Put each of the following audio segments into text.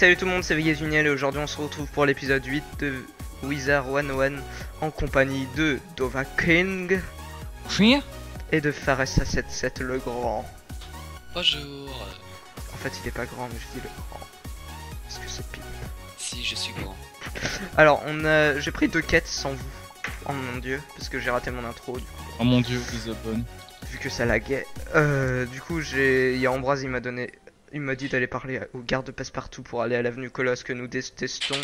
Salut tout le monde, c'est Vegasuniel et aujourd'hui on se retrouve pour l'épisode 8 de Wizard 101 en compagnie de Dovahkiin et de Fares77 le grand. Bonjour. En fait il est pas grand mais je dis le grand parce que c'est pile. Si, je suis grand. Alors j'ai pris 2 quêtes sans vous. Oh mon dieu, parce que j'ai raté mon intro du coup. Oh mon dieu, Lisbonne. Vu que ça laguait. Du coup il y a Ambroise, il m'a dit d'aller parler au garde de Passepartout pour aller à l'avenue Colosse que nous détestons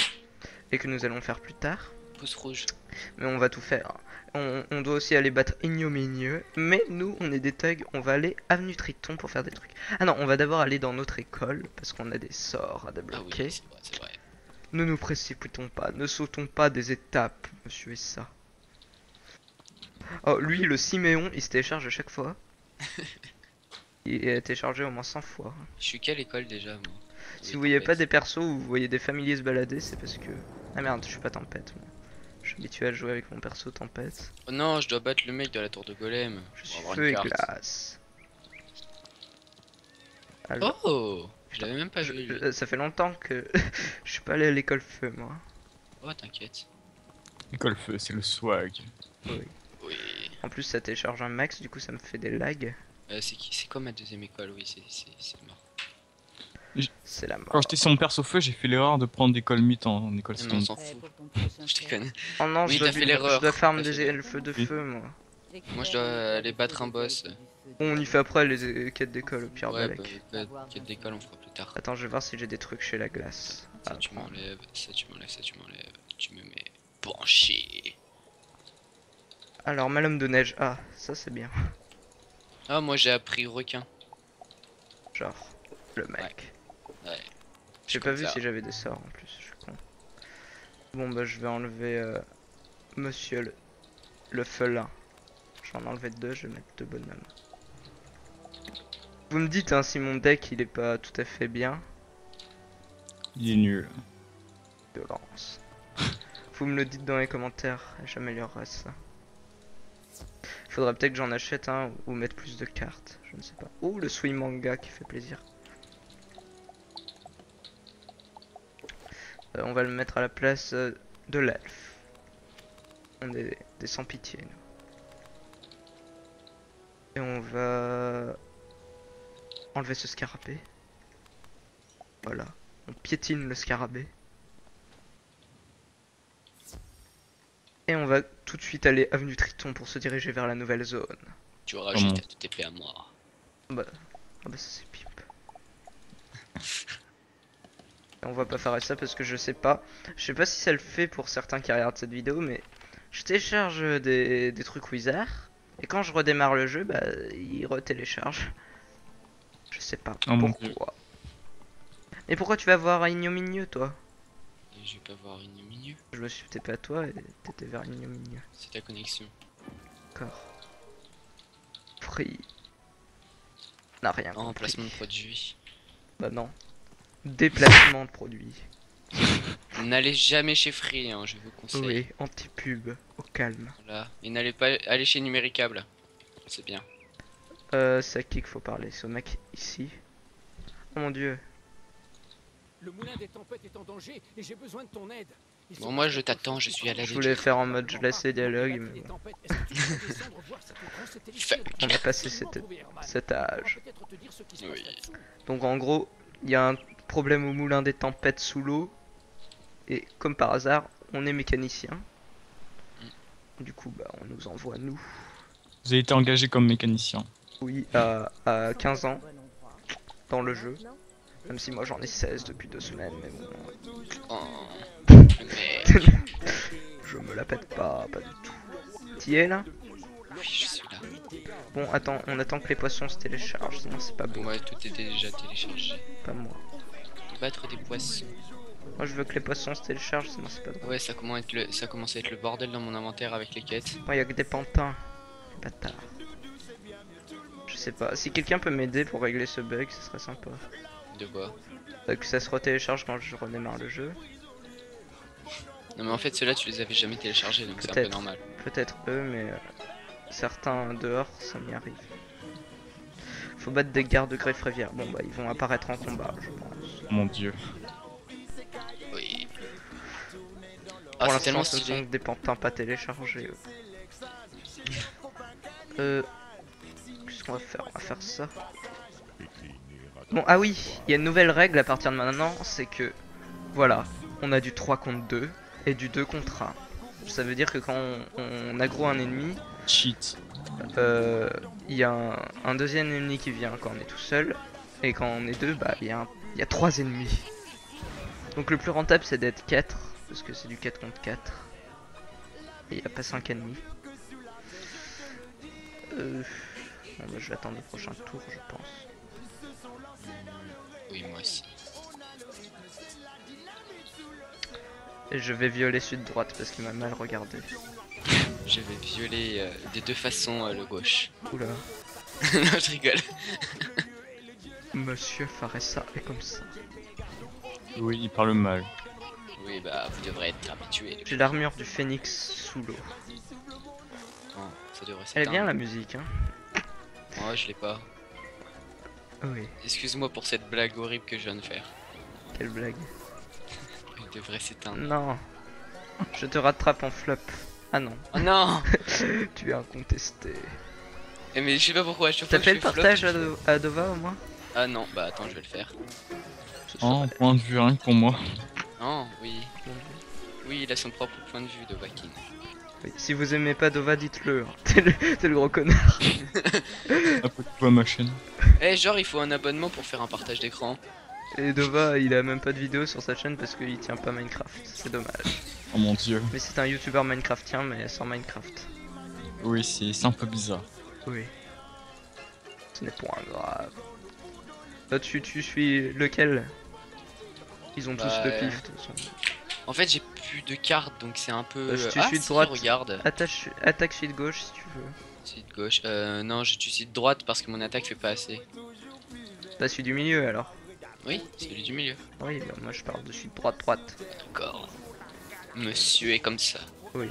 et que nous allons faire plus tard. Pouce rouge. Mais on va tout faire. On doit aussi aller battre Ignominieux. Mais nous, on est des thugs, on va aller avenue Triton pour faire des trucs. Ah non, on va d'abord aller dans notre école parce qu'on a des sorts à Ah débloquer. oui, c'est vrai, c'est vrai. Ne nous précipitons pas, ne sautons pas des étapes, monsieur Issa. Oh, lui, le Siméon, il se télécharge à chaque fois. Il est téléchargé au moins 100 fois. Je suis quelle école déjà, moi? Si vous voyez pas des persos ou vous voyez des familiers se balader, c'est parce que... Ah merde, je suis pas tempête, moi. Je suis habitué à jouer avec mon perso tempête. Oh non, je dois battre le mec de la tour de golem. Je Pour suis avoir feu et une carte. glace. Alors, Oh, je l'avais même pas vu. lui. ça fait longtemps que je suis pas allé à l'école feu, moi. Oh, t'inquiète. École feu, c'est le swag. Oui. Oui. En plus, ça télécharge un max, du coup, ça me fait des lags. C'est comme ma deuxième école, oui, c'est mort. C'est la mort. Quand j'étais sur mon perso feu, j'ai fait l'erreur de prendre l'école mythe en école Non, mais on stone. s'en fout. Je déconne. Oh non, Oui, je dois, t'as fait l'erreur. je dois farm T'as des fait- elfes de Oui. feu, moi. Moi, je dois aller battre un boss. Bon, on y fait après les quêtes d'école, au pire, Ouais, Balek. quête d'école, on fera plus tard. Attends, je vais voir si j'ai des trucs chez la glace. Ça, Ah, tu prends. m'enlèves, ça, tu m'enlèves, ça, tu m'enlèves. Tu me mets branché. Alors, Malhomme de neige. Ah, ça c'est bien. Ah, moi, j'ai appris requin. Genre, le mec. Ouais. J'ai pas vu si j'avais des sorts en plus, je suis con. Bon bah je vais enlever monsieur le felin. Je vais en enlever 2, je vais mettre 2 bonhommes. Vous me dites hein, si mon deck il est pas tout à fait bien. Il est nul. Violence. Vous me le dites dans les commentaires, j'améliorerai ça. Faudrait peut-être que j'en achète un ou mettre plus de cartes, je ne sais pas. Oh le Swing Manga qui fait plaisir. On va le mettre à la place de l'elfe. On est des sans pitié nous. Et on va enlever ce scarabée. Voilà, on piétine le scarabée. Et on va tout de suite aller avenue Triton pour se diriger vers la nouvelle zone. Tu auras juste à te TP à moi. Bah, ah bah ça c'est pipe. Et on va pas faire ça parce que je sais pas. Je sais pas si ça le fait pour certains qui regardent cette vidéo, mais je télécharge des trucs Wizard. Et quand je redémarre le jeu, bah il retélécharge. Je sais pas Oh mon pourquoi. Et pourquoi tu vas voir Ignominieux toi? Et je vais pas voir une milieu. Je me suis TP à toi et t'étais vers Ignominieux. C'est ta connexion. D'accord. Free. N'a rien compris. Remplacement de produit. Bah non. Déplacement de produit. N'allez jamais chez Free, hein, je vous conseille. Oui, anti-pub, au calme. Voilà. Et n'allez pas aller chez Numéricable. C'est bien. C'est à qui qu'il faut parler? C'est au mec ici. Oh mon dieu. Le moulin des tempêtes est en danger et j'ai besoin de ton aide. Bon, moi je t'attends, je suis à la Je voulais faire en mode je laisse les dialogues, mais bon. On a passé cet âge. Oui. Donc en gros, il y a un problème au moulin des tempêtes sous l'eau. Et comme par hasard, on est mécanicien. Du coup, bah on nous envoie nous. Vous avez été engagé comme mécanicien. Oui, à 15 ans dans le jeu. Même si moi j'en ai 16 depuis 2 semaines, mais bon. Oh. Mais... Je me la pète pas du tout. T'y es là? Oui, je suis là. Bon, attends, on attend que les poissons se téléchargent, sinon c'est pas bon. Ouais, tout est déjà téléchargé. Pas moi. Battre des poissons. Moi je veux que les poissons se téléchargent, sinon c'est pas drôle. Ouais, ça commence à être le bordel dans mon inventaire avec les quêtes. Moi y'a que des pantins. Bâtard. Je sais pas. Si quelqu'un peut m'aider pour régler ce bug, ce serait sympa. De quoi? Que ça se retélécharge quand je redémarre le jeu. Non mais en fait ceux-là tu les avais jamais téléchargés donc c'est un peu Peut-être. normal. Peut-être eux, mais certains dehors, ça m'y arrive. Faut battre des gardes de greffe rivière. Bon bah ils vont apparaître en combat, je pense. Mon dieu. Pour c'est tellement l'instant, ce stylé. sont des pantins pas téléchargés. Qu'est-ce qu'on va faire? On va faire ça. Bon, ah oui, il y a une nouvelle règle à partir de maintenant, c'est que, voilà, on a du 3 contre 2 et du 2 contre 1. Ça veut dire que quand on aggro un ennemi, Cheat. il y a un deuxième ennemi qui vient quand on est tout seul, et quand on est deux, bah il y a 3 ennemis. Donc le plus rentable c'est d'être 4, parce que c'est du 4 contre 4. Et il n'y a pas 5 ennemis. Bon, bah, je vais attendre le prochain tour, je pense. Oui, moi aussi. Et je vais violer sud-droite parce qu'il m'a mal regardé. Je vais violer des deux façons le gauche. Oula. Non, je rigole. Monsieur Faressa est comme ça. Oui, il parle mal. Oui, bah vous devrez être habitué. J'ai l'armure du phénix sous l'eau. Oh, ça devrait Elle est s'éteindre. bien la musique, hein. Moi, je l'ai pas. Oui, Excuse-moi pour cette blague horrible que je viens de faire. quelle blague. Elle devrait s'éteindre. Non. Je te rattrape en flop. Ah non, Oh non. tu es incontesté. Eh, mais je sais pas pourquoi. Je T'as fait le partage à Dova au moins? Ah non, bah attends, je vais le faire. Ce Oh, serait- point de vue rien que pour moi. Non, oui. Oui, il a son propre point de vue de Wakin. Oui, si vous aimez pas Dova, dites-le. Hein. T'es le gros connard. Après tu vois ma chaîne. Eh, genre, il faut un abonnement pour faire un partage d'écran. Et Dova, il a même pas de vidéo sur sa chaîne parce qu'il tient pas Minecraft. C'est dommage. Oh mon dieu. Mais c'est un youtubeur Minecraftien, mais sans Minecraft. Oui, c'est un peu bizarre. Oui. Ce n'est point grave. Toi, tu suis lequel? Ils ont tous Bah, le pif, de toute façon. En fait, j'ai plus de cartes, donc c'est un peu. Tu Ah, suis de si, droite. regarde. Attaque sud gauche si tu veux. Site gauche. Non, je suis site droite parce que mon attaque fait pas assez. Bah, celui du milieu alors. Oui, celui du milieu. Oui, bah, moi je parle de sud droite. D'accord. Monsieur est comme ça. Oui.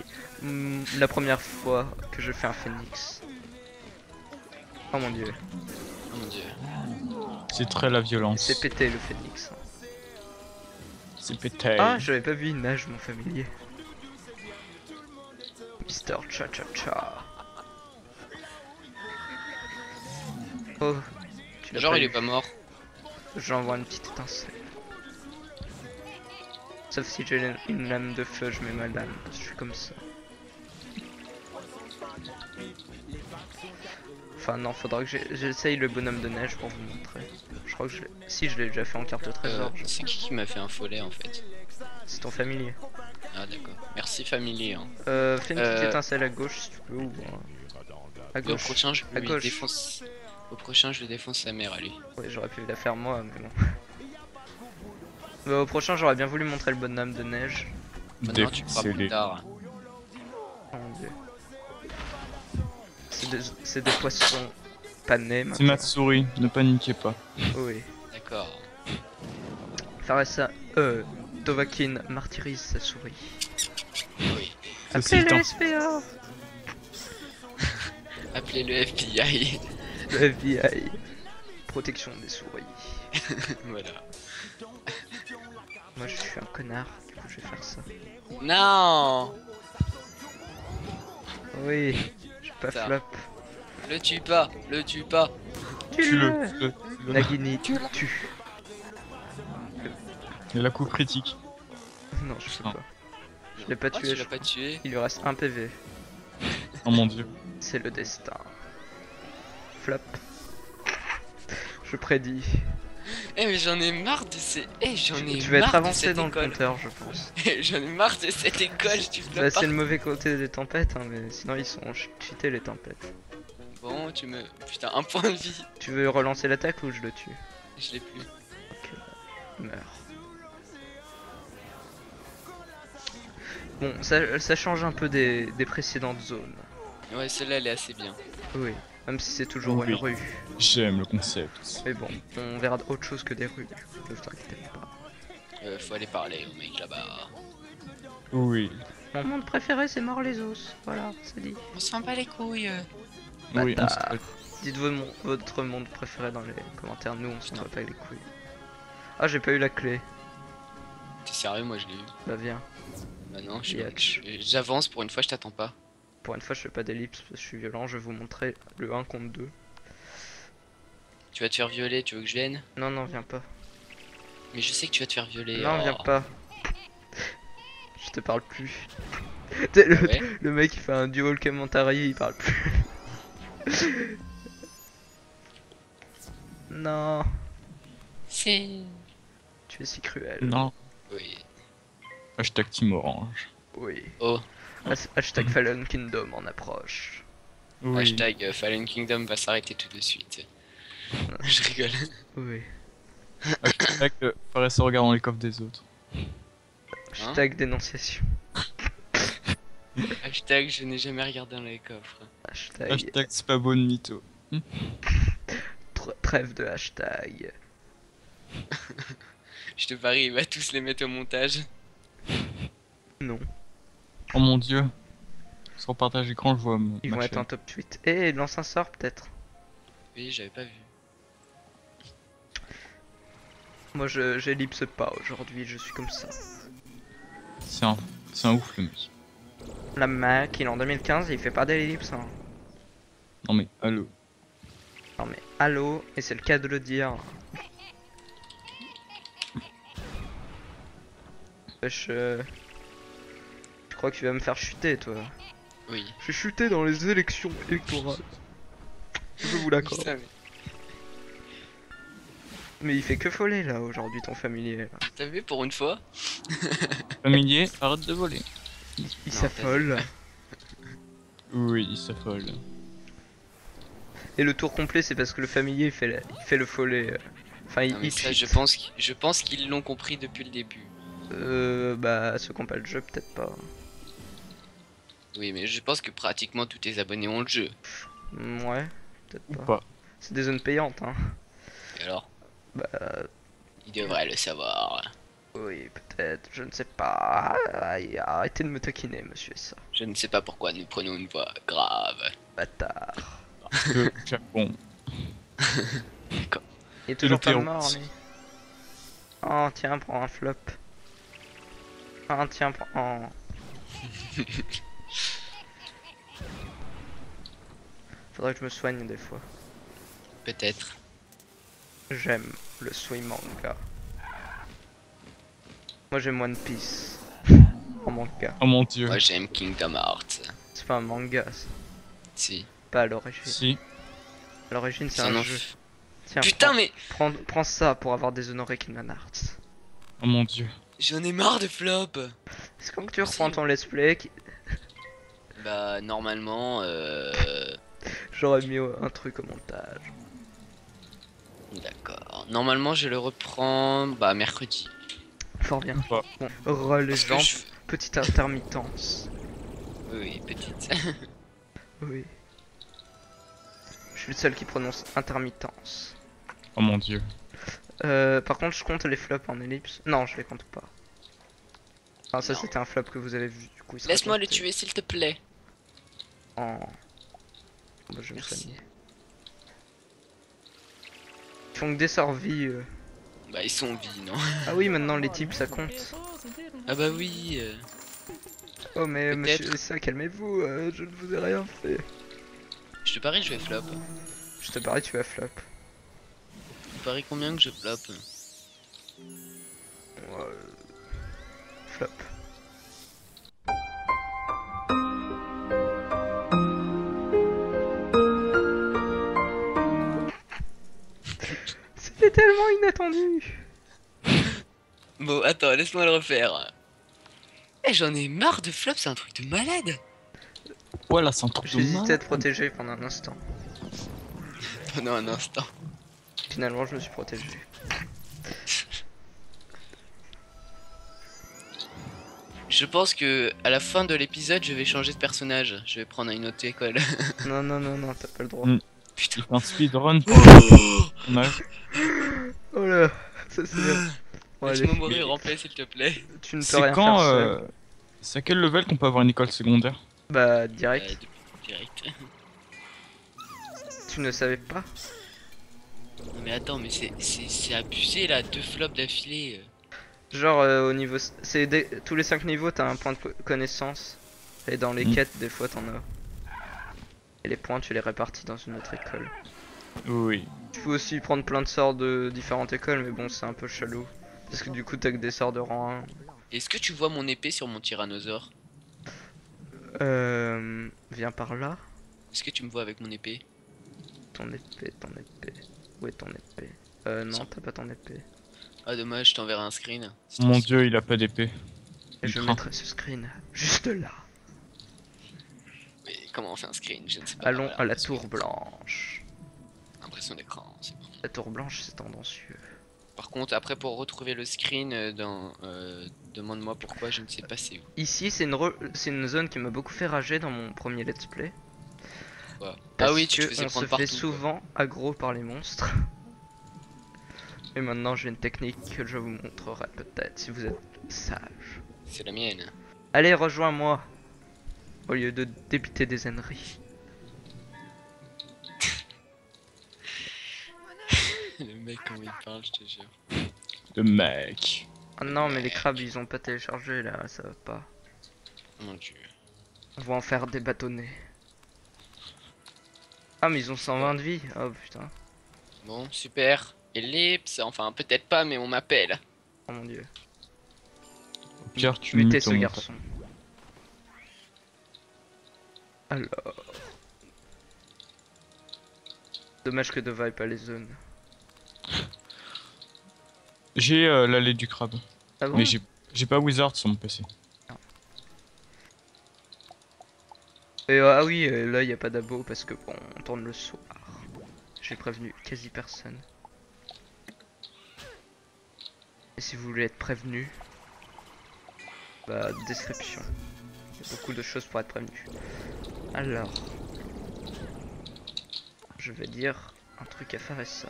La première fois que je fais un phénix. Oh mon dieu. Oh mon dieu. C'est très la violence. C'est pété le phénix. C'est pété. Ah, j'avais pas vu une nage mon familier. Mister Cha Cha Cha. Oh. Tu l'as Genre, pas il eu. est pas mort. J'envoie une petite étincelle. Sauf si j'ai une lame de feu, je mets ma lame. Je suis comme ça. Enfin non, faudra que j'essaye le bonhomme de neige pour vous montrer. Je crois que si je l'ai déjà fait en carte trésor. C'est qui m'a fait un follet en fait? C'est ton familier. Ah d'accord. Merci familier. Hein. Fais une petite étincelle à gauche si tu peux ou à Au gauche. prochain, je À lui gauche. défonce. Au prochain, je lui défonce sa mère à lui. Ouais, j'aurais pu la faire moi, mais bon. Bah, au prochain, j'aurais bien voulu montrer le bonhomme de neige. Maintenant, tu feras plus Défoncez-les. tard. Oh mon dieu. C'est des poissons panés C'est maintenant. Matsuri, ne paniquez pas. Oui. D'accord. Faressa, Dovahkiin martyrise sa souris. Oui. C'est le Appelez temps. le SPA. Appelez le FBI. Le FBI. Protection des souris. Voilà. Moi je suis un connard, du coup je vais faire ça. Non. Oui, j'ai pas Ça. flop. Le tue pas. Le tue pas. Tue-le. tue-le. Nagini, tue. Il a la coupe critique. Non, je sais Non. pas. Je l'ai pas Ah, tué. tu l'as pas tué. Il lui reste un PV. Oh mon dieu. C'est le destin. Flop. Je prédis. Eh mais j'en ai marre de ces. Eh j'en ai Tu vas marre être de avancé cette dans le école. compteur, je pense. J'en ai marre de cette école. Tu Bah, peux pas. c'est le mauvais côté des tempêtes, hein, mais sinon ils sont cheatés les tempêtes. Bon, tu me. Putain, un point de vie. Tu veux relancer l'attaque ou je le tue? Je l'ai plus. Ok, meurs. Bon, ça change un peu des précédentes zones. Ouais, celle-là elle est assez bien. Oui, même si c'est toujours Oui. une rue. J'aime le concept. Mais bon, on verra autre chose que des rues. Ne t'inquiète pas. Faut aller parler au mec là-bas. Oui. Mon monde préféré c'est mort les os. Voilà, c'est dit. On s'en bat les couilles. Oui, on Bâtard. se- Dites votre monde préféré dans les commentaires, nous on s'en va pas les couilles. Ah, j'ai pas eu la clé. T'es sérieux, moi je l'ai eu. Bah viens. Bah non, Yatch. j'avance pour une fois, je t'attends pas. Pour une fois, je fais pas d'ellipse parce que je suis violent. Je vais vous montrer le 1 contre 2. Tu vas te faire violer, tu veux que je vienne? Non, non, viens pas. Mais je sais que tu vas te faire violer. Non, oh. viens pas. Je te parle plus. Le, Ouais. le mec il fait un duel commentary, il parle plus. Non, C'est... tu es si cruel. Non. Oui. Hashtag Team Orange. Oui. Oh, Hashtag Fallen Kingdom en approche. Oui. hashtag Fallen Kingdom va s'arrêter tout de suite. Je rigole. Oui. Hashtag pas rester regardant les coffres des autres. Hashtag dénonciation. Hashtag je n'ai jamais regardé dans les coffres. Hashtag Hashtag c'est pas bon mytho. trêve de hashtag. Je te parie, il va tous les mettre au montage. Non. Oh mon dieu. Sur partage écran, je vois Ils ma vont être chaîne. en top 8. Et lance un sort peut-être. Oui, j'avais pas vu. Moi je j'ellipse pas aujourd'hui, je suis comme ça. C'est un ouf le mec. La Mac, il est en 2015 et il fait pas d'ellipse. Hein. Non mais allô. Non mais allô, et c'est le cas de le dire. Wesh, je crois que tu vas me faire chuter toi. Oui. J'ai chuté dans les élections électorales. Je vous l'accorde. Putain, mais Mais il fait que voler là aujourd'hui ton familier. Là. t'as vu pour une fois? Familier, arrête de voler. Il Non, s'affole. Oui, il s'affole. Et le tour complet c'est parce que le familier il fait le follet. Enfin Non, mais il ça, cheat. je pense qu'ils l'ont compris depuis le début. Bah ceux qui ont pas le jeu peut-être pas. Oui, mais je pense que pratiquement tous tes abonnés ont le jeu. Ouais, peut-être Ou pas. pas. C'est des zones payantes hein. Et alors? Bah Ils devraient le savoir. oui peut-être, je ne sais pas. Aïe, arrêtez de me taquiner monsieur ça. Je ne sais pas pourquoi nous prenons une voix grave. Bâtard. Le Japon. Il est toujours pas Théo. mort lui. Oh tiens prends un flop. Ah tiens prends. Oh. Faudrait que je me soigne des fois. Peut-être. J'aime le swing manga. Moi j'aime One Piece. En manga. Oh mon dieu. Moi j'aime Kingdom Hearts. C'est pas un manga ça. Si. Pas à l'origine. Si. À l'origine c'est Ça un n'en jeu. f- Tiens, Putain, mais prends ça pour avoir déshonoré Kingdom Hearts. Oh mon dieu. j'en ai marre de flop. C'est quand que tu reprends ton let's play, Bah, normalement, j'aurais mis un truc au montage. d'accord. Normalement, je le reprends, bah, mercredi. Fort bien. Pas. Bon, re les Parce que gens, je... petite intermittence. Oui, petite. Oui. Je suis le seul qui prononce intermittence. Oh mon dieu. Par contre, je compte les flops en ellipse. Non, je les compte pas. Ah, ça Non. c'était un flop que vous avez vu. Du coup, il sera Laisse-moi le compté tuer, s'il te plaît. en. Bah, je vais me Merci. soigner. Ils font que des sorts vie. Bah, ils sont en vie, non? Ah oui, maintenant les types ça compte. Ah bah oui. Oh mais Peut-être. monsieur ça, calmez-vous, je ne vous ai rien fait. Je te parie que je vais flop. Je te parie, tu vas flop. Tu paries combien que je flop? Ouais, flop. C'était tellement inattendu. Bon, attends, laisse-moi le refaire. Eh, j'en ai marre de flop, c'est un truc de malade. Voilà, c'est un truc de J'hésitais à malade. te protéger pendant un instant. Pendant un instant. Finalement, je me suis protégé. Je pense que à la fin de l'épisode, je vais changer de personnage. Je vais prendre une autre école. Non, non, non, non, t'as pas le droit. Mm. Putain. Il fait un speedrun pour le personnage. Oh là, ça c'est bien. Bon, allez, Laisse-moi mourir en paix, s'il te plaît. tu ne peux C'est rien quand faire seul. c'est à quel level qu'on peut avoir une école secondaire? Bah, direct. Direct. Tu ne savais pas? Non, mais attends, mais c'est abusé là, 2 flops d'affilée. Genre au niveau... Tous les 5 niveaux t'as un point de connaissance. Et dans les quêtes des fois t'en as. Et les points tu les répartis dans une autre école. Oui. Tu peux aussi prendre plein de sorts de différentes écoles mais bon c'est un peu chelou. Parce que du coup t'as que des sorts de rang 1. Est-ce que tu vois mon épée sur mon tyrannosaure? Viens par là. Est-ce que tu me vois avec mon épée? Ton épée, ton épée. Où est ton épée? Non, Sans- t'as pas ton épée. Ah dommage, je t'enverrai un screen. C'est Mon trop dieu, il a pas d'épée. Et je craint. mettrai ce screen juste là. Mais comment on fait un screen? Je ne sais pas. Allons Voilà, à la impression tour blanche. Impression d'écran, c'est bon. La tour blanche c'est tendancieux. Par contre, après pour retrouver le screen, demande-moi pourquoi, je ne sais pas c'est où. Ici c'est une zone qui m'a beaucoup fait rager dans mon premier let's play. Quoi. Parce Ah oui, tu te que faisais on se prendre fait partout. quoi. souvent aggro par les monstres. Et maintenant j'ai une technique que je vous montrerai peut-être si vous êtes sage. C'est la mienne. Allez rejoins-moi. Au lieu de débiter des âneries. Le mec, comment il parle, je te jure. Le mec. Ah non mais les crabes ils ont pas téléchargé là, ça va pas. Mon dieu. On va en faire des bâtonnets. Ah mais ils ont 120 de vie. Oh putain. Bon, super. Ellipse, enfin peut-être pas, mais on m'appelle. Oh mon dieu. Au pire, tu Mutez mutes ce ton garçon. Alors. Dommage que Dova ait pas les zones. J'ai l'allée du crabe. Ah bon? Mais j'ai pas Wizard sur mon PC. Et ah oui, là il y a pas d'abo parce que bon, on tourne le soir. J'ai prévenu quasi personne. Et si vous voulez être prévenu, bah description. Il y a beaucoup de choses pour être prévenu. Alors, je vais dire un truc à faire et ça.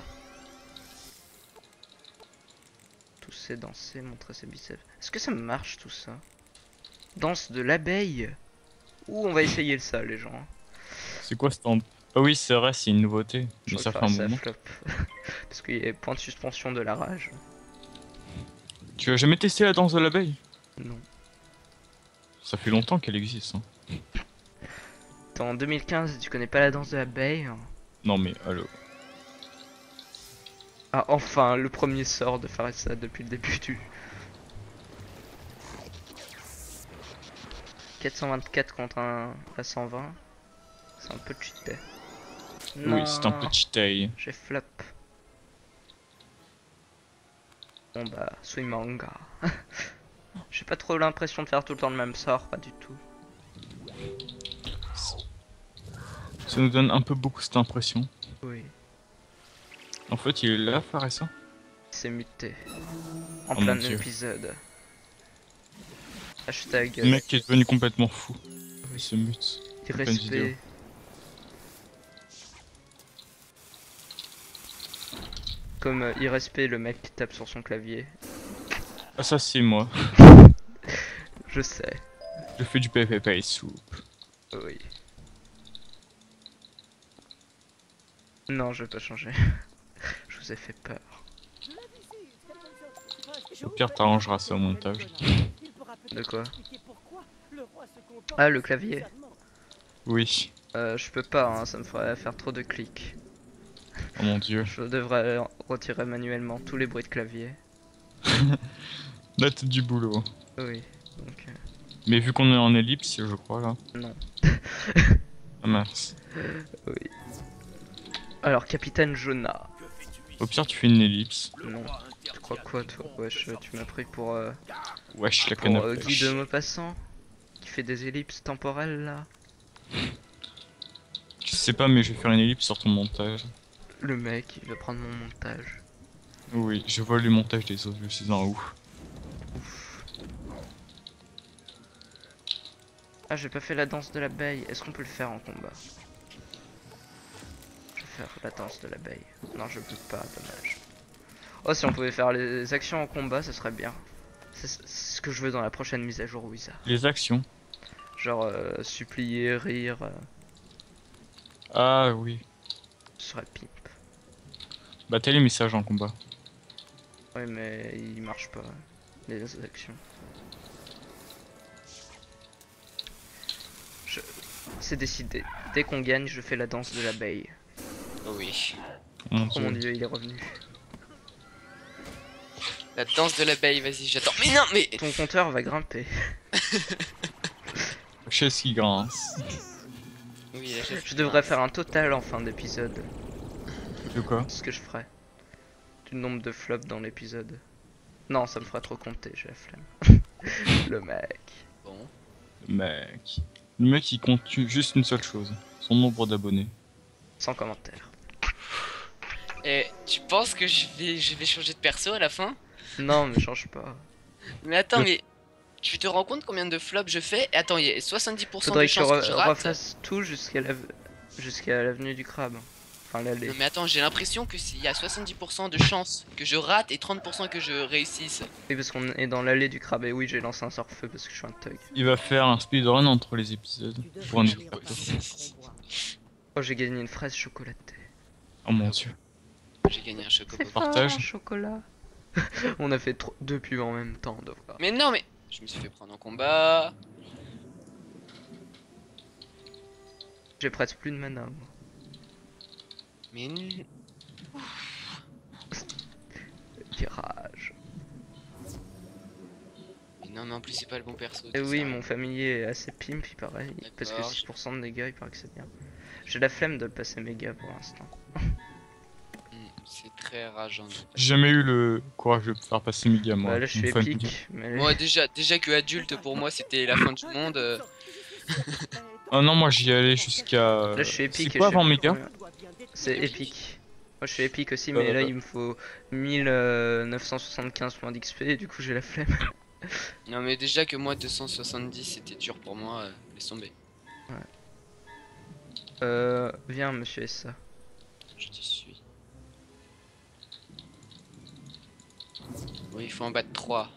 Tousser, danser, montrer ses biceps. Est-ce que ça marche tout ça? Danse de l'abeille? Ou on va essayer ça les gens. C'est quoi ce temps? Ah oui, c'est vrai, c'est une nouveauté. Je Mais crois ça que fait un moment. flop. Parce qu'il y a point de suspension de la rage. Tu as jamais testé la danse de l'abeille? Non. Ça fait longtemps qu'elle existe. Hein. T'es en 2015 et tu connais pas la danse de l'abeille? Non mais allô. Ah enfin, le premier sort de faire ça depuis le début du... 424 contre un à 120. C'est un peu cheaté. Oui, c'est un petit taille. J'ai flop. Bon bah, Swimanga. J'ai pas trop l'impression de faire tout le temps le même sort, pas du tout. Ça nous donne un peu beaucoup cette impression. Oui, En fait, il est là, faire ça. c'est muté. En Oh plein mon Dieu. épisode. Hashtag Le mec est devenu complètement fou. Oui. Il se mute. plein de vidéos. irrespect. Comme irrespect, le mec qui tape sur son clavier. Ah ça c'est moi. Je sais, Je fais du PvP soup. oui. Non, je vais pas changer. Je vous ai fait peur. Au pire, t'arrangeras ça au montage. De quoi? Ah, le clavier. Oui. Je peux pas, hein, ça me ferait faire trop de clics. Oh mon dieu. Je devrais retirer manuellement tous les bruits de clavier. Là t'as du boulot. Oui, donc Mais vu qu'on est en ellipse, je crois là. non. Ah mince. Oui. Alors, Capitaine Jonah. Au pire, tu fais une ellipse. Non. Tu crois quoi, toi? Wesh, tu m'as pris pour Wesh, la canne à pêche. Guy de Maupassant qui fait des ellipses temporelles là. Je sais pas, mais je vais faire une ellipse sur ton montage. Le mec, il va prendre mon montage. Oui, je vois le montage des autres, je suis un ouf. Ah, j'ai pas fait la danse de l'abeille. Est-ce qu'on peut le faire en combat? Je vais faire la danse de l'abeille. Non, je peux pas, dommage. Oh, si on pouvait faire les actions en combat, ça serait bien. C'est ce que je veux dans la prochaine mise à jour Wizard. Les actions. Genre, supplier, rire, Ah oui. ce serait pimp. Bah t'as les messages en combat. Oui, mais il marche pas. les actions. C'est décidé. Dès qu'on gagne, je fais la danse de l'abeille. Oh oui. Oh mon dieu, il est revenu. La danse de l'abeille, vas-y, j'attends. Mais non, mais. Ton compteur va grimper. Chaise qui grince. Oui, la chef. Je devrais faire un total en fin d'épisode. De quoi? Ce que je ferais. Du nombre de flops dans l'épisode. Non, ça me fera trop compter, j'ai la flemme. Le mec. Bon. Mec. Le mec il compte juste une seule chose. Son nombre d'abonnés. Sans commentaire. Et tu penses que je vais changer de perso à la fin? Non, mais change pas. Mais attends, mais. Tu te rends compte combien de flops je fais? Et attends, il y a 70% Faudrait de que je chances que je rate. refasse tout jusqu'à l'avenue du crabe. Enfin, l'allée. Non mais attends, j'ai l'impression que s'il y a 70% de chances que je rate et 30% que je réussisse. Oui, parce qu'on est dans l'allée du crabe. Et oui, j'ai lancé un sort-feu parce que je suis un thug. Il va faire un speedrun entre les épisodes. Pour un nouveau bateau. Oh, j'ai gagné une fraise chocolatée. Oh mon dieu. J'ai gagné un chocobo. Partage. Un chocolat. On a fait 2 pubs en même temps, de voir. Mais non mais. Je me suis fait prendre en combat. J'ai presque plus de mana, moi. Mais. Tirage. Mais non mais en plus c'est pas le bon perso. Et tout oui, ça. mon familier est assez pimp, il paraît. Parce que D'accord. 6% de dégâts, il paraît que c'est bien. J'ai la flemme de le passer méga pour l'instant. C'est très rageant. J'ai jamais eu le courage de faire passer Mega moi. Bah, là, je suis Une famille. épique. Mais... Moi déjà que adulte pour moi c'était la fin du monde. Ah non, moi j'y allais jusqu'à. Là, je suis épique. C'est quoi et je avant sais Mega? pas combien. C'est épique. Moi, je suis épique aussi, mais là, il me faut 1975 points d'XP, et du coup, j'ai la flemme. Non mais déjà que moi 270 c'était dur pour moi, laisse tomber. Viens, monsieur Essa. Je t'y suis. Oui, il faut en battre 3.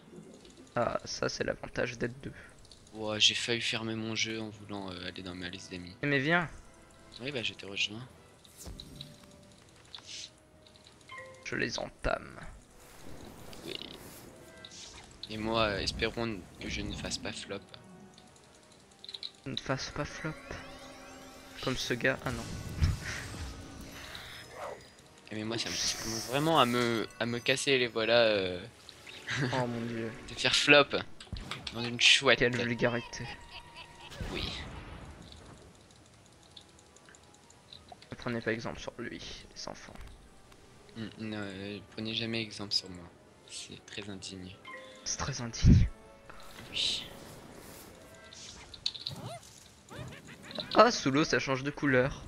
Ah, ça, c'est l'avantage d'être deux. Ouais, j'ai failli fermer mon jeu en voulant aller dans ma liste d'amis. Mais viens, Oui, bah je te rejoins. je les entame. Oui. Et moi, espérons que je ne fasse pas flop. Ne fasse pas flop. Comme ce gars. Ah non. Et mais moi, ça commence vraiment à me casser les voilà Oh mon dieu. de faire flop dans une chouette. Quelle vulgarité. Oui. Ne prenez pas exemple sur lui, les enfants. Non, prenez jamais exemple sur moi. C'est très indigne. C'est très indigne. Oui. Ah, sous l'eau, ça change de couleur.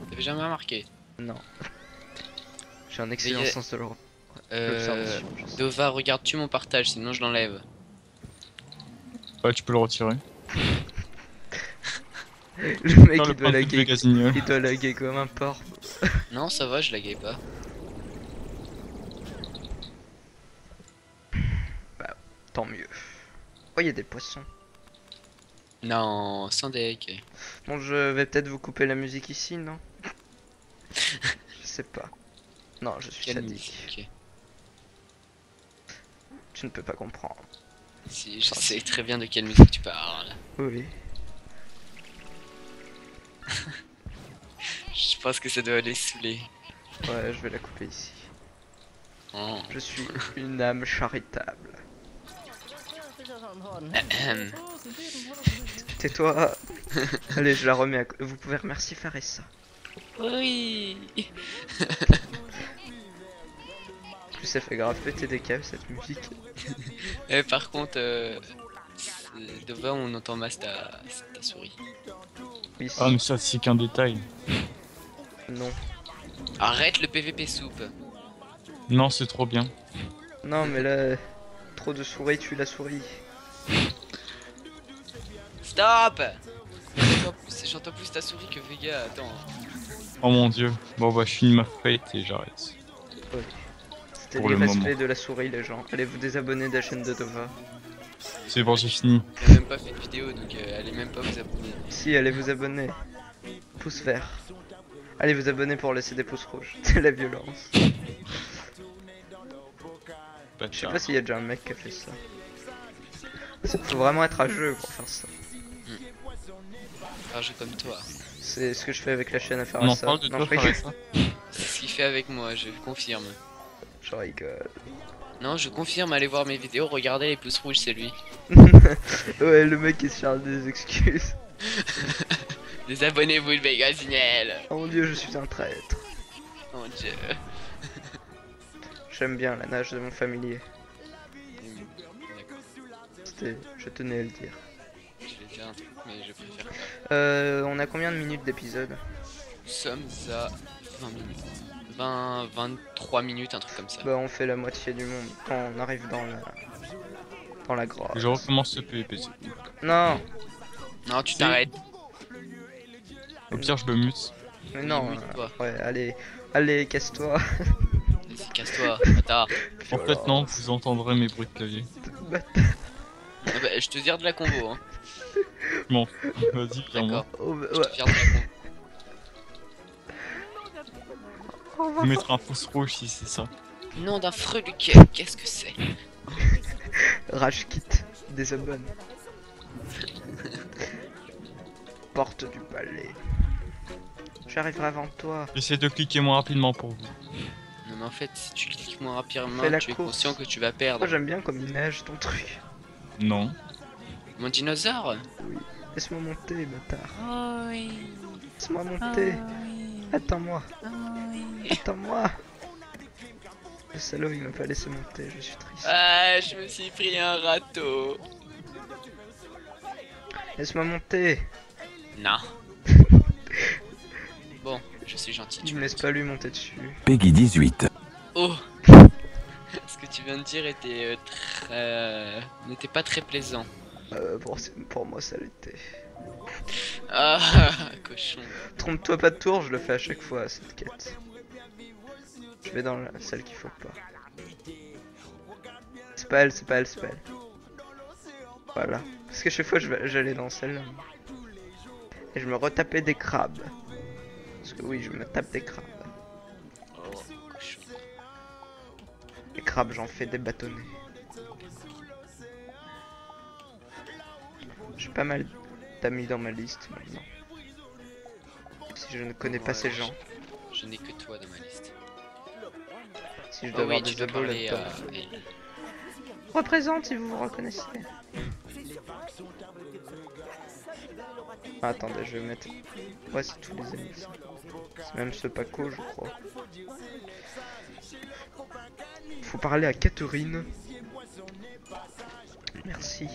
T'avais jamais remarqué? Non. J'ai un excellent Mais, sens de l'observation. je sais. Dova, regarde-tu mon partage, sinon je l'enlève. Ouais, tu peux le retirer. Le mec, Faire le il doit principe de laguer. Gasignol. Il doit laguer comme un porc. Non, ça va, je la gagne pas. Tant mieux. Oh, il y a des poissons. Non, sans deck. Bon, je vais peut-être vous couper la musique ici, non? Je sais pas. Non, je suis Quelle sadique. musique. Tu ne peux pas comprendre. Si, je sais très bien de quelle musique tu parles. Oui. Je pense que ça doit les saouler. Ouais, je vais la couper ici. Oh. Je suis une âme charitable. Ahem. Tais-toi. Allez, je la remets à... Vous pouvez remercier Faressa. Oui. En plus, ça fait grave péter des câbles, cette musique. Et par contre, Dova, on entend masse ta souris. Oui, Ah, mais ça, c'est qu'un détail. non. Arrête le PVP soupe. Non, c'est trop bien. Non, mais là... Trop de souris tue la souris. Stop. J'entends plus ta souris que Vega, attends. Oh mon dieu. Bon, bah, je finis ma fête et j'arrête. C'était Pour le l'irrespect moment. de la souris, les gens. Allez vous désabonner de la chaîne de Dova. C'est bon, j'ai fini. Elle a même pas fait de vidéo, donc allez même pas vous abonner. Si, allez vous abonner. Pouce vert. Allez vous abonner pour laisser des pouces rouges. C'est la violence. Je sais pas s'il y a déjà un mec qui a fait ça. Faut vraiment être à jeu pour faire ça. Un jeu comme toi. C'est ce que je fais avec la chaîne à faire On en ça. parle de Non, toi je rigole. faire ça. C'est ce qu'il fait avec moi, je confirme. Je rigole. Non, je confirme, allez voir mes vidéos, regardez les pouces rouges, c'est lui. Ouais, le mec il se charge des excuses. Désabonnez-vous le Mégasinel. Oh mon dieu, je suis un traître. Oh mon dieu. J'aime bien la nage de mon familier. Je tenais à le dire. Je vais dire un truc, mais je préfère pas. On a combien de minutes d'épisode? Nous sommes à 20 minutes. 23 minutes, un truc comme ça. Bah on fait la moitié du monde quand on arrive dans la grotte. Je recommence ce PVP. Non, Non, tu Si. t'arrêtes. Au pire, je me mute. mais non. Mute-toi. Ouais, allez, casse-toi. Vas-y, casse-toi, bâtard. En fait, non, vous entendrez mes bruits de clavier. Ah bah, je te vire de la combo, hein. Bon, vas-y, clairement. D'accord. Oh, bah, Je ouais. te vire de la combo. Vous mettre un pouce rouge si c'est ça. Nom d'un freluquet, qu'est-ce que c'est? Rage kit, désabonne. Porte du palais. J'arriverai avant toi. J'essaie de cliquer moins rapidement pour vous. Non mais en fait, si tu cliques moins rapidement, Fais la tu es course. conscient que tu vas perdre. Moi j'aime bien comme il neige ton truc. Non. Mon dinosaure? Oui. Laisse-moi monter, bâtard. Oh oui. Laisse-moi monter. Attends-moi. Attends-moi. Le salaud il m'a pas laissé monter, je suis triste. Ah, je me suis pris un râteau. Laisse-moi monter. Non. Bon, je suis gentil. Tu me laisses pas lui monter dessus. Peggy 18. Oh. Ce que tu viens de dire était n'était pas très plaisant. Pour moi ça l'était. Ah, cochon. Trompe-toi pas de tour, je le fais à chaque fois cette quête. Je vais dans celle qu'il faut pas. C'est pas elle, c'est pas elle, c'est pas elle. Voilà. Parce que chaque fois j'allais dans celle-là. Et je me retapais des crabes. Parce que oui, je me tape des crabes. Oh, cochon. Les crabes, j'en fais des bâtonnets. J'ai pas mal d'amis dans ma liste maintenant. Si je ne connais pas Ouais, ces gens. Je n'ai que toi dans ma liste. Si je Oh dois avoir oui, tu des dois abos parler à là-dedans. elle. Représente si vous vous reconnaissez. Ah, attendez, je vais mettre. Ouais, c'est tous les amis. ça. C'est même ce Paco, je crois. Faut parler à Catherine. Merci.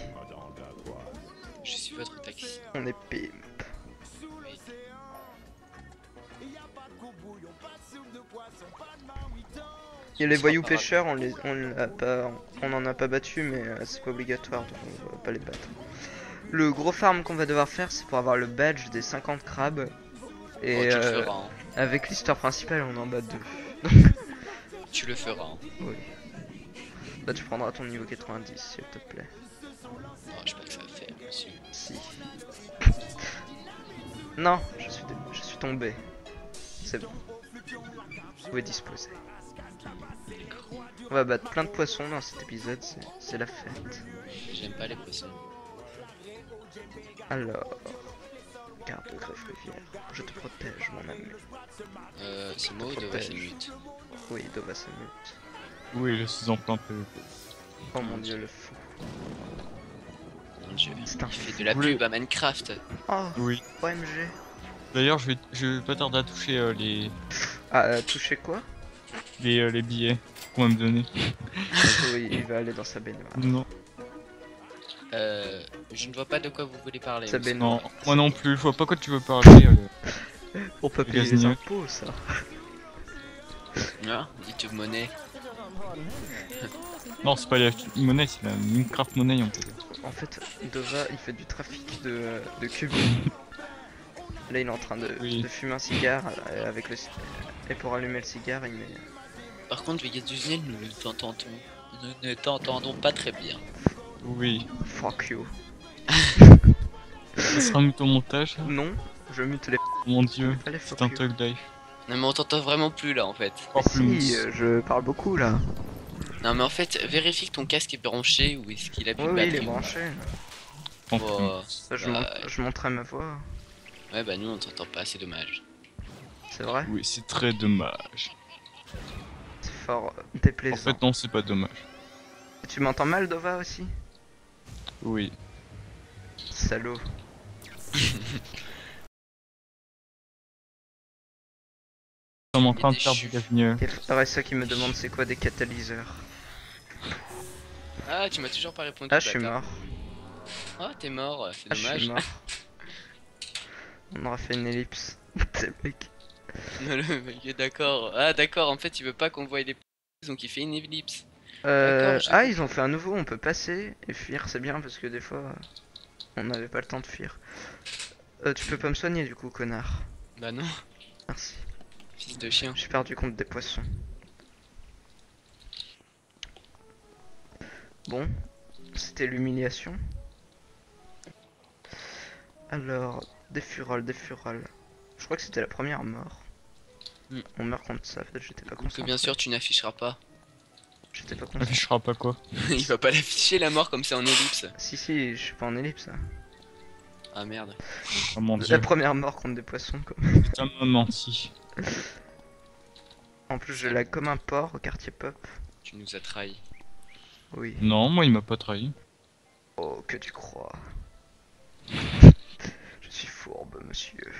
Je suis votre taxi. On est pimp. Oui. Il y a les Ce voyous sera pas pêcheurs, on en a pas battu, mais c'est pas obligatoire, donc on va pas les battre. Le gros farm qu'on va devoir faire, c'est pour avoir le badge des 50 crabes. Et Oh, tu le feras, hein. avec l'histoire principale, on en bat 2. Tu le feras. Hein. Oui. Bah tu prendras ton niveau 90, s'il te plaît. Oh, je sais pas que ça va faire, monsieur. Si. Non, je suis tombé. C'est bon. Vous pouvez disposer. On va battre plein de poissons dans cet épisode, c'est la fête. J'aime pas les poissons. Alors, garde de greffe rivière, je te protège mon ami. C'est moi ou Dova c'est mute? Oui, Dova se mute. Oui, je suis en plein PVP. Oh mon dieu, le fou. Mon dieu, C'est un il fait de la Vous voulez- pub à Minecraft. Oh, Oui. OMG. D'ailleurs, je vais pas tarder à toucher Ah, toucher quoi? les billets qu'on va me donner. Oui, il va aller dans sa baignoire. Non, Je ne vois pas de quoi vous voulez parler. Sa monsieur. non, baignoire. moi non plus, je vois pas quoi tu veux parler. On peut payer les Gazignac. impôts, ça. Ah, YouTube monnaie. Non, c'est pas la monnaie, c'est la Minecraft monnaie en fait. En fait, Dova, il fait du trafic de cubes. Là, il est en train de fumer un cigare avec le et pour allumer le cigare, il met. Par contre, Vegas du Nil, nous ne t'entendons pas très bien. Oui, Fuck you. ça sera mis au montage. Ça. Non, je mute les. Mon dieu, Allez, c'est fuck un you. thug life. Non mais on t'entend vraiment plus là en fait. Oh, Si, je parle beaucoup là. Non mais en fait, vérifie que ton casque est branché ou est-ce qu'il a plus Oui, de oui, il batterie. est branché. En Oh, Bah, bah, je monterai ma voix. ouais bah nous on t'entend pas, c'est dommage. C'est vrai? Oui, c'est très dommage. C'est fort En déplaisant. fait, non, c'est pas dommage. Tu m'entends mal, Dova, aussi? Oui. Salaud. Nous sommes en Il est train de faire déchu. du gavigneux. Il y a RSA qui me demande c'est quoi des catalyseurs. Ah, tu m'as toujours pas répondu. Ah, je suis bâtard. mort. Oh, t'es mort, c'est Ah, je suis dommage. mort. On aura fait une ellipse. C'est mec. Non, le mec est d'accord. Ah, d'accord, en fait, il veut pas qu'on voie les donc il fait une ellipse. je Ah, comprends. ils ont fait un nouveau, on peut passer et fuir, c'est bien parce que des fois on n'avait pas le temps de fuir. Tu peux pas me soigner du coup, connard. Bah non, Merci. fils de chien. J'ai perdu contre des poissons. Bon, c'était l'humiliation. Alors, des furoles, des furoles. Je crois que c'était la première mort. Hmm. On meurt contre ça, peut-être j'étais pas Que concentré. bien sûr, tu n'afficheras pas. J'étais pas On concentré. affichera pas quoi. Il va pas l'afficher la mort comme c'est en ellipse. Si, si, je suis pas en ellipse. Là. Ah merde. Oh mon La dieu. première mort contre des poissons, quoi. Putain, m'a menti. En plus, je lag comme un porc au quartier pop. Tu nous as trahis. Oui. Non, moi il m'a pas trahi. Oh, que tu crois. Je suis fourbe, monsieur.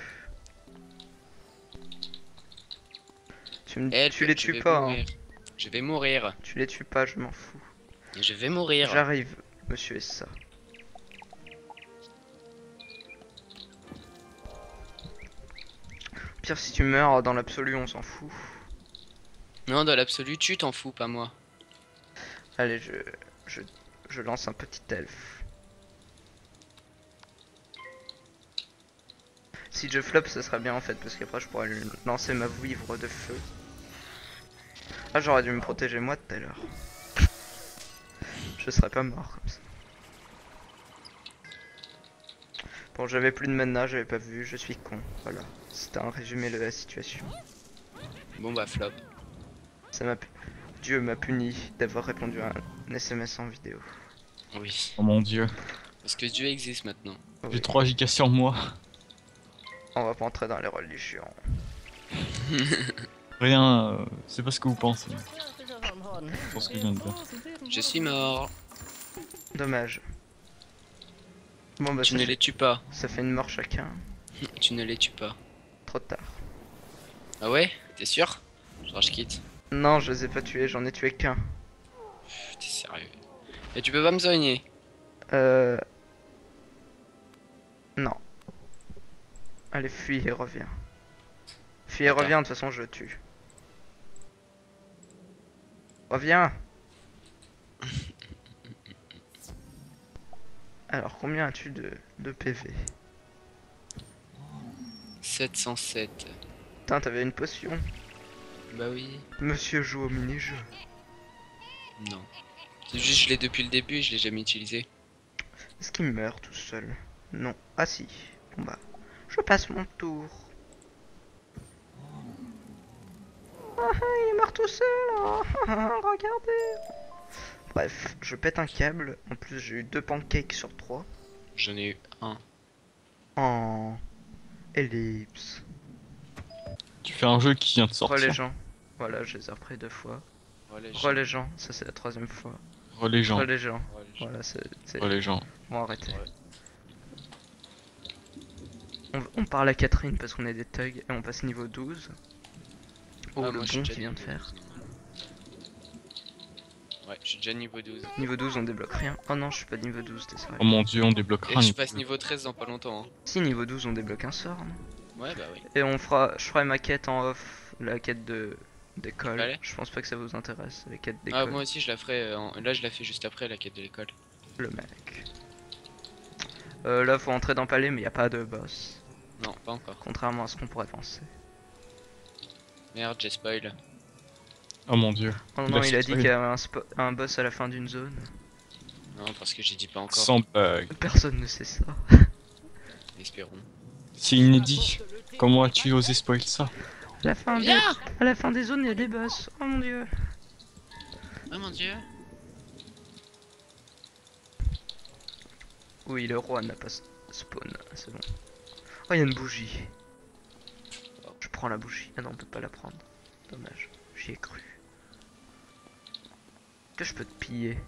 Help, Tu les je tues vais pas, hein. mourir. Je vais mourir. Tu les tues pas, je m'en fous. Je vais mourir. J'arrive, monsieur Essa. Pire, si tu meurs dans l'absolu, on s'en fout. Non, dans l'absolu, tu t'en fous, pas moi. Allez, je lance un petit elfe. Si je flop, ce serait bien en fait, parce qu'après je pourrais lui lancer ma vouivre de feu. Ah, j'aurais dû me protéger moi tout à l'heure. Je serais pas mort comme ça. Bon, j'avais plus de mana, j'avais pas vu, je suis con. Voilà, c'était un résumé de la situation. Bon bah flop. Ça m'a... Dieu m'a puni d'avoir répondu à un SMS en vidéo. Oui. Oh mon dieu. Parce que Dieu existe maintenant. Oh J'ai oui. 3 gigas sur moi. On va pas entrer dans les religions. Rien, c'est pas ce que vous pensez. Je pense que je viens de dire. Je suis mort. Dommage. Bon bah Tu ne les tues pas. ça fait une mort chacun. Tu ne les tues pas. Trop tard. Ah ouais? T'es sûr? Genre je quitte. Non, je les ai pas tués, j'en ai tué qu'un. Pff, t'es sérieux. Et tu peux pas me soigner? Non. Allez, fuis et reviens. Fuis et D'accord. reviens, de toute façon je tue. Reviens. Alors, combien as-tu de PV? 707. Putain, t'avais une potion. Bah oui. Monsieur joue au mini-jeu. Non. C'est juste je l'ai depuis le début et je l'ai jamais utilisé. Est-ce qu'il meurt tout seul? Non. Ah si. Bon bah, je passe mon tour. Ah, il est mort tout seul. Ah, regardez. Bref, je pète un câble. En plus, j'ai eu 2 pancakes sur 3. J'en ai eu un. En ellipse. Tu fais un jeu qui vient de Re sortir. les gens. Voilà, je les ai repris 2 fois. Relais, Re les gens, ça c'est la 3ème fois. Re les gens. Re les gens. relais. Voilà, c'est... Re les gens. Bon, arrêtez. Ouais. On parle à Catherine parce qu'on est des thugs et on passe niveau 12. Oh, Ah, le moi, je suis bon déjà qui vient de niveau faire. 12. Ouais, je suis déjà niveau 12. Niveau 12, on débloque rien. Oh non, je suis pas niveau 12, t'es sérieux. Oh mon dieu, on débloque Et rien. je passe niveau 13 dans pas longtemps. Hein. Si, niveau 12, on débloque un sort. Non Ouais, bah oui. et on fera, je ferai ma quête en off, la quête d'école. Palais. Je pense pas que ça vous intéresse, les quêtes Ah, d'école. moi aussi je la ferai. Là, je la fais juste après la quête de l'école. Le mec. Là, faut entrer dans le palais, mais y a pas de boss. Non, pas encore. Contrairement à ce qu'on pourrait penser. Merde, j'ai spoil. Oh mon dieu. Oh Il non, a il a dit spoilé. qu'il y avait un boss à la fin d'une zone. Non, parce que j'ai dit pas encore. Sans bug. Personne ne sait ça. Espérons. C'est inédit. Comment as-tu osé spoil ça? À la fin des zones, il y a des boss. Oh mon dieu. Oh mon dieu. Oui, le roi n'a pas spawn, c'est bon. Oh, il y a une bougie. Je prends la bougie. Ah non, on peut pas la prendre. Dommage, j'y ai cru. Que je peux te piller?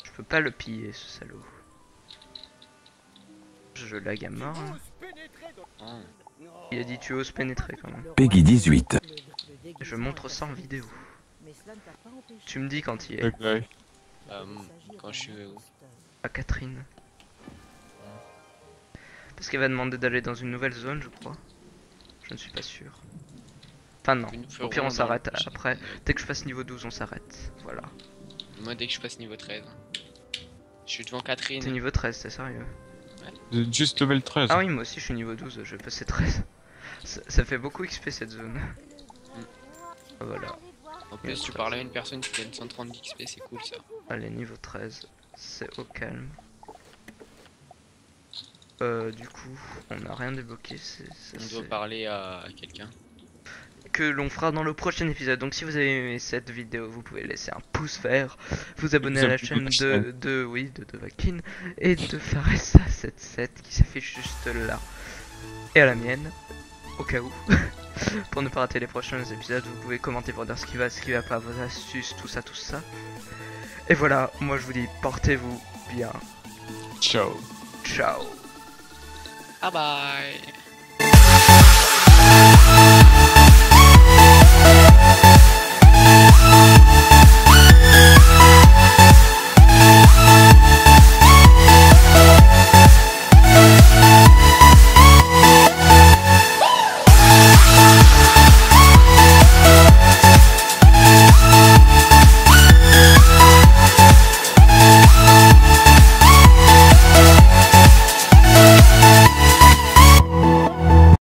Je peux pas le piller, ce salaud. Je lag à mort. Hein. Oh. Il a dit tu oses pénétrer quand même. Peggy 18. Je montre ça en vidéo. Tu me dis quand il est. Ouais. Quand je suis où? À Catherine. Parce qu'elle va demander d'aller dans une nouvelle zone, je crois. Je ne suis pas sûr. Enfin non, au pire on s'arrête après. Dès que je fasse niveau 12 on s'arrête. Voilà. Moi dès que je passe niveau 13. Je suis devant T'es Catherine. niveau 13, c'est sérieux? Juste level 13. Ah oui, moi aussi je suis niveau 12, je vais passer 13. Ça fait beaucoup XP cette zone. Voilà. En plus tu parles à une personne qui gagne 130 XP, c'est cool ça. Allez, niveau 13, c'est au calme. Du coup, on n'a rien débloqué. On doit parler à quelqu'un. Que l'on fera dans le prochain épisode. Donc si vous avez aimé cette vidéo, vous pouvez laisser un pouce vert, vous abonner à la chaîne de Vakin et de Faressa77 qui s'affiche juste là. Et à la mienne, au cas où. Pour ne pas rater les prochains épisodes, vous pouvez commenter pour dire ce qui va pas, vos astuces, tout ça. Et voilà, moi je vous dis portez-vous bien. Ciao. Ciao. Bye bye.